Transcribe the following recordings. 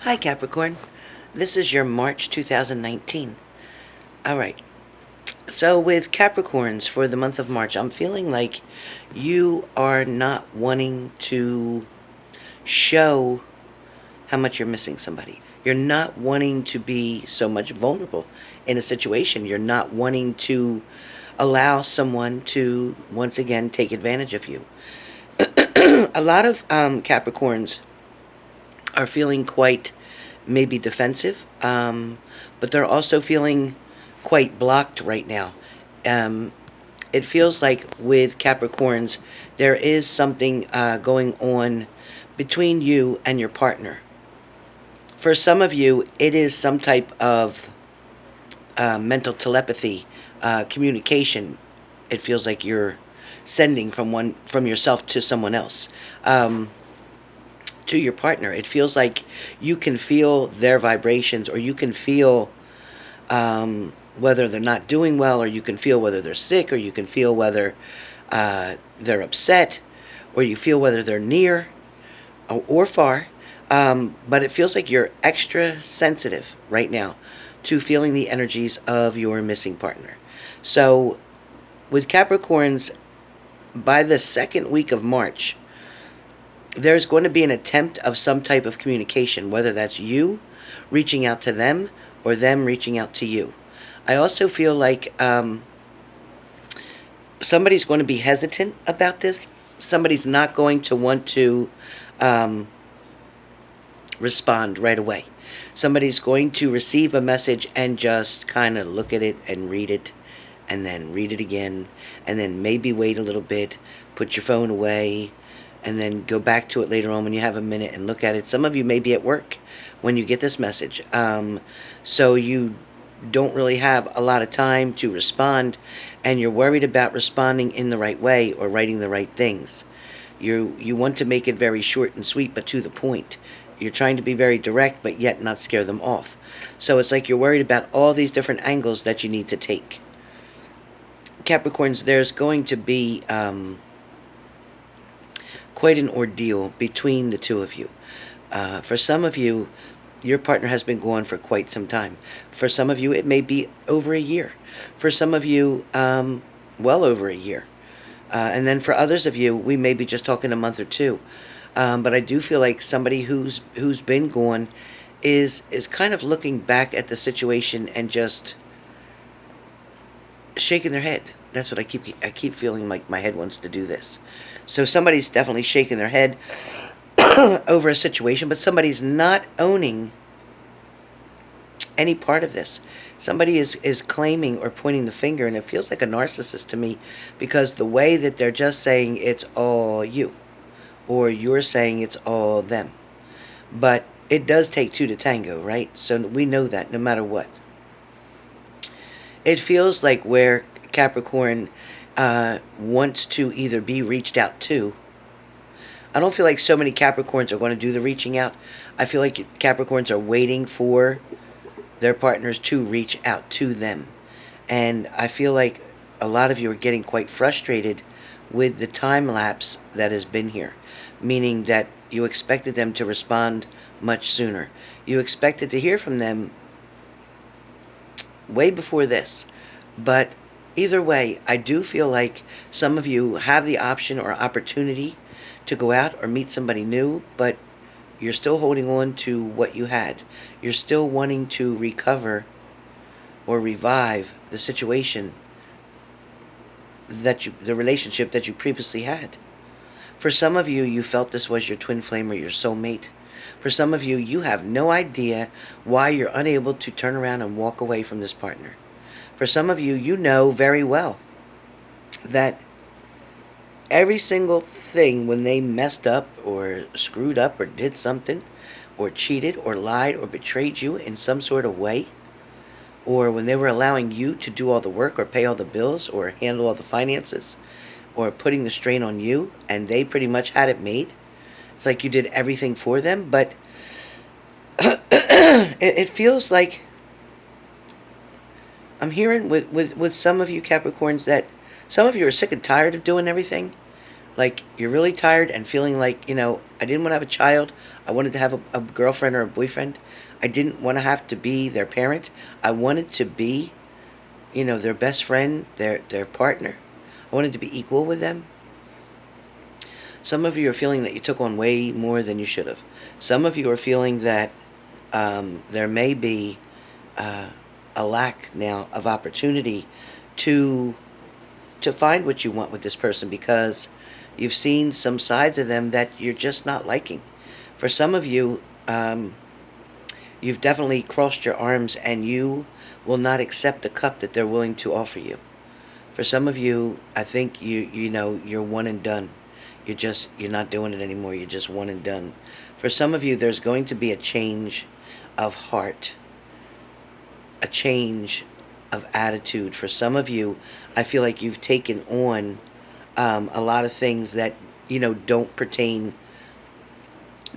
Hi Capricorn, this is your March 2019. Alright, so with Capricorns for the month of March, I'm feeling like you are not wanting to show how much you're missing somebody. You're not wanting to be so much vulnerable in a situation. You're not wanting to allow someone to, once again, take advantage of you. A lot of Capricorns are feeling quite maybe defensive, but they're also feeling quite blocked right now. It feels like with Capricorns, there is something going on between you and your partner. For some of you, it is some type of mental telepathy, communication. It feels like you're sending from yourself to someone else. To your partner. It feels like you can feel their vibrations, or you can feel whether they're not doing well, or you can feel whether they're sick, or you can feel whether they're upset, or you feel whether they're near or far. But it feels like you're extra sensitive right now to feeling the energies of your missing partner. So with Capricorns, by the second week of March, there's going to be an attempt of some type of communication, whether that's you reaching out to them or them reaching out to you. I also feel like somebody's going to be hesitant about this. Somebody's not going to want to respond right away. Somebody's going to receive a message and just kind of look at it and read it, and then read it again, and then maybe wait a little bit, put your phone away, and then go back to it later on when you have a minute and look at it. Some of you may be at work when you get this message, so you don't really have a lot of time to respond, and you're worried about responding in the right way or writing the right things. You want to make it very short and sweet, but to the point. You're trying to be very direct, but yet not scare them off. So it's like you're worried about all these different angles that you need to take. Capricorns, there's going to be quite an ordeal between the two of you. For some of you, your partner has been gone for quite some time. For some of you, it may be over a year. For some of you, well over a year. And then for others of you, we may be just talking a month or two. But I do feel like somebody who's been gone is kind of looking back at the situation and just shaking their head. That's what I keep feeling like my head wants to do this. So somebody's definitely shaking their head over a situation, but somebody's not owning any part of this. Somebody is claiming or pointing the finger, and it feels like a narcissist to me, because the way that they're just saying it's all you, or you're saying it's all them. But it does take two to tango, right? So we know that no matter what. It feels like where Capricorn wants to either be reached out to. I don't feel like so many Capricorns are going to do the reaching out. I feel like Capricorns are waiting for their partners to reach out to them. And I feel like a lot of you are getting quite frustrated with the time lapse that has been here. Meaning that you expected them to respond much sooner. You expected to hear from them way before this. But either way, I do feel like some of you have the option or opportunity to go out or meet somebody new, but you're still holding on to what you had. You're still wanting to recover or revive the situation the relationship that you previously had. For some of you, you felt this was your twin flame or your soulmate. For some of you, you have no idea why you're unable to turn around and walk away from this partner. For some of you, you know very well that every single thing when they messed up or screwed up or did something or cheated or lied or betrayed you in some sort of way, or when they were allowing you to do all the work or pay all the bills or handle all the finances, or putting the strain on you, and they pretty much had it made. It's like you did everything for them, but it feels like I'm hearing with some of you Capricorns that some of you are sick and tired of doing everything. Like, you're really tired and feeling like, I didn't want to have a child. I wanted to have a girlfriend or a boyfriend. I didn't want to have to be their parent. I wanted to be, their best friend, their partner. I wanted to be equal with them. Some of you are feeling that you took on way more than you should have. Some of you are feeling that there may be a lack now of opportunity to find what you want with this person, because you've seen some sides of them that you're just not liking. For some of you, you've definitely crossed your arms and you will not accept the cup that they're willing to offer you. For some of you, I think you're one and done. You're not doing it anymore. You're just one and done. For some of you, there's going to be a change of heart, a change of attitude. For some of you, I feel like you've taken on a lot of things that don't pertain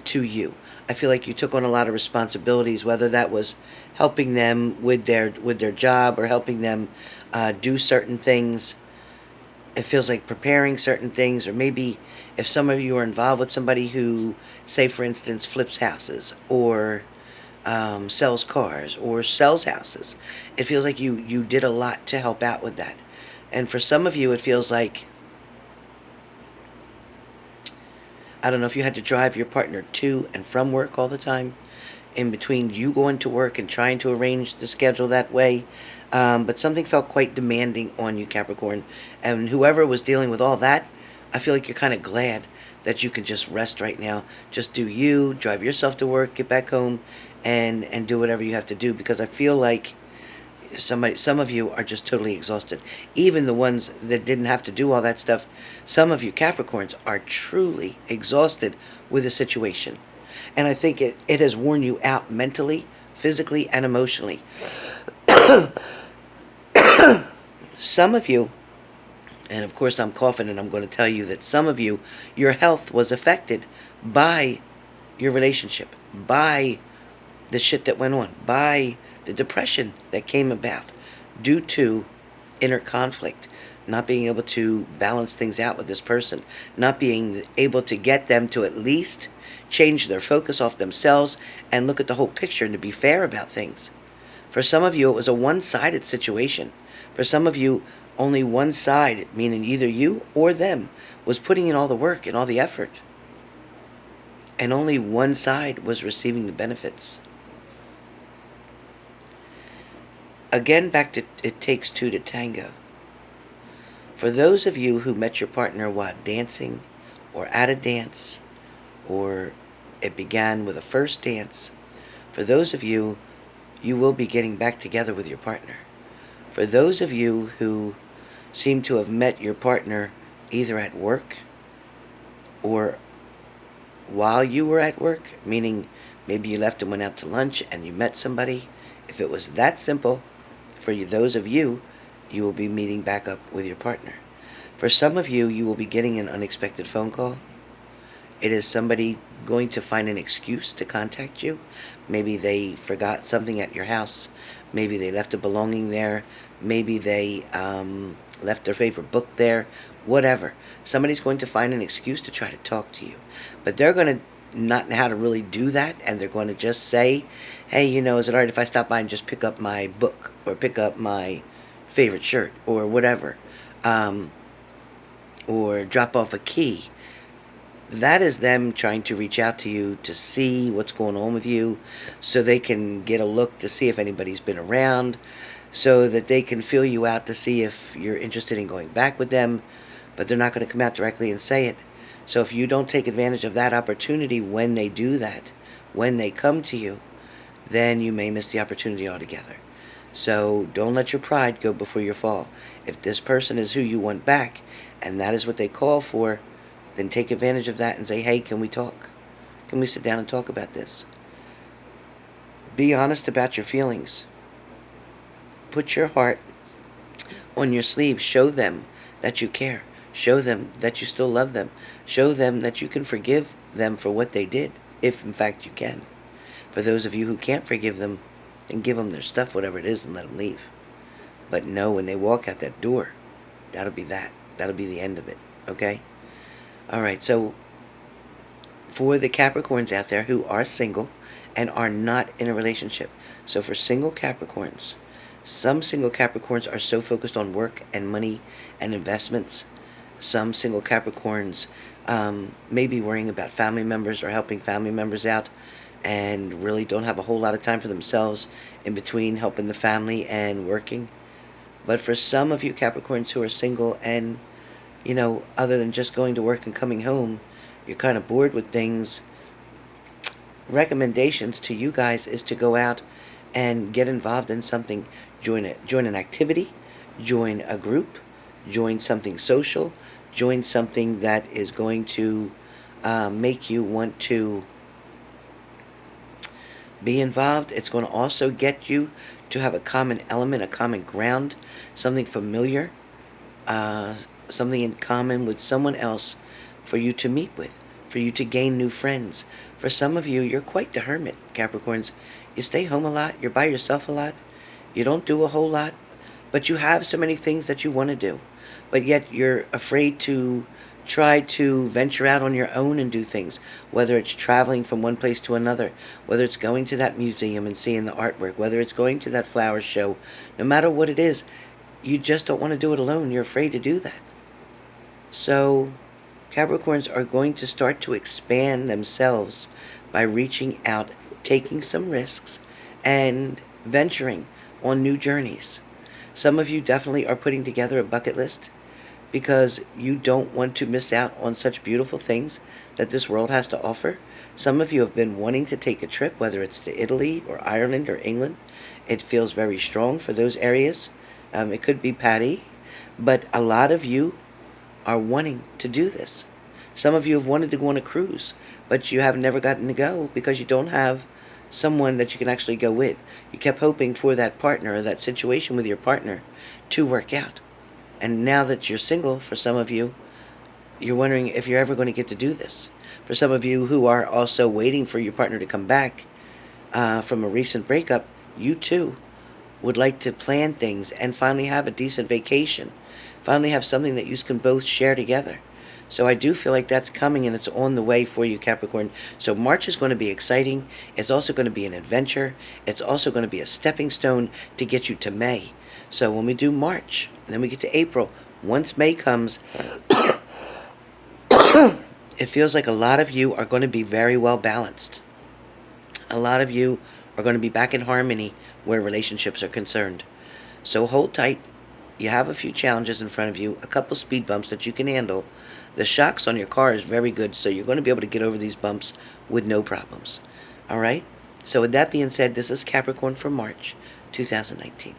to you. I feel like you took on a lot of responsibilities, whether that was helping them with their job or helping them do certain things. It feels like preparing certain things, or maybe if some of you are involved with somebody who, say for instance, flips houses or sells cars or sells houses, it feels like you did a lot to help out with that. And for some of you, it feels like, I don't know if you had to drive your partner to and from work all the time, in between you going to work and trying to arrange the schedule that way. But something felt quite demanding on you, Capricorn. And whoever was dealing with all that, I feel like you're kind of glad that you can just rest right now. Just do you, drive yourself to work, get back home, and do whatever you have to do. Because I feel like some of you are just totally exhausted. Even the ones that didn't have to do all that stuff, some of you Capricorns are truly exhausted with the situation. And I think it has worn you out mentally, physically, and emotionally. Some of you, and of course I'm coughing and I'm going to tell you that some of you, your health was affected by your relationship, by the shit that went on, by the depression that came about due to inner conflict, not being able to balance things out with this person, not being able to get them to at least change their focus off themselves and look at the whole picture and to be fair about things. For some of you, it was a one-sided situation. For some of you, only one side, meaning either you or them, was putting in all the work and all the effort. And only one side was receiving the benefits. Again, back to it takes two to tango. For those of you who met your partner while dancing or at a dance, or it began with a first dance, for those of you, you will be getting back together with your partner. For those of you who seem to have met your partner either at work or while you were at work, meaning maybe you left and went out to lunch and you met somebody, if it was that simple, for you, those of you, you will be meeting back up with your partner. For some of you, you will be getting an unexpected phone call. It is somebody going to find an excuse to contact you. Maybe they forgot something at your house. Maybe they left a belonging there. Maybe they left their favorite book there. Whatever. Somebody's going to find an excuse to try to talk to you. But they're going to not know how to really do that, and they're going to just say, hey, is it alright if I stop by and just pick up my book or pick up my favorite shirt or whatever, or drop off a key. That is them trying to reach out to you to see what's going on with you, so they can get a look to see if anybody's been around, so that they can feel you out to see if you're interested in going back with them, but they're not going to come out directly and say it. So if you don't take advantage of that opportunity when they do that, when they come to you, then you may miss the opportunity altogether. So don't let your pride go before your fall. If this person is who you want back, and that is what they call for, then take advantage of that and say, hey, can we talk? Can we sit down and talk about this? Be honest about your feelings. Put your heart on your sleeve. Show them that you care. Show them that you still love them. Show them that you can forgive them for what they did, if in fact you can. For those of you who can't forgive them, then give them their stuff, whatever it is, and let them leave. But know when they walk out that door, that'll be that. That'll be the end of it, okay? All right, so for the Capricorns out there who are single and are not in a relationship. So for single Capricorns, some single Capricorns are so focused on work and money and investments. Some single Capricorns may be worrying about family members or helping family members out and really don't have a whole lot of time for themselves in between helping the family and working. But for some of you Capricorns who are single and, other than just going to work and coming home, you're kind of bored with things, recommendations to you guys is to go out and get involved in something. Join an activity, join a group, join something social, join something that is going to make you want to be involved. It's going to also get you to have a common element, a common ground, something familiar, something in common with someone else for you to meet with, for you to gain new friends. For some of you, you're quite the hermit, Capricorns. You stay home a lot, you're by yourself a lot, you don't do a whole lot, but you have so many things that you want to do. But yet you're afraid to try to venture out on your own and do things, whether it's traveling from one place to another, whether it's going to that museum and seeing the artwork, whether it's going to that flower show. No matter what it is, you just don't want to do it alone. You're afraid to do that. So Capricorns are going to start to expand themselves by reaching out, taking some risks, and venturing on new journeys. Some of you definitely are putting together a bucket list because you don't want to miss out on such beautiful things that this world has to offer. Some of you have been wanting to take a trip, whether it's to Italy or Ireland or England. It feels very strong for those areas. It could be Patty, but a lot of you are wanting to do this. Some of you have wanted to go on a cruise, but you have never gotten to go because you don't have someone that you can actually go with. You kept hoping for that partner or that situation with your partner to work out. And now that you're single, for some of you, you're wondering if you're ever going to get to do this. For some of you who are also waiting for your partner to come back from a recent breakup, you too would like to plan things and finally have a decent vacation. Finally have something that you can both share together. So I do feel like that's coming and it's on the way for you, Capricorn. So March is going to be exciting. It's also going to be an adventure. It's also going to be a stepping stone to get you to May. So when we do March, and then we get to April, once May comes, it feels like a lot of you are going to be very well balanced. A lot of you are going to be back in harmony where relationships are concerned. So hold tight. You have a few challenges in front of you, a couple speed bumps that you can handle. The shocks on your car is very good, so you're going to be able to get over these bumps with no problems. All right? So with that being said, this is Capricorn for March 2019.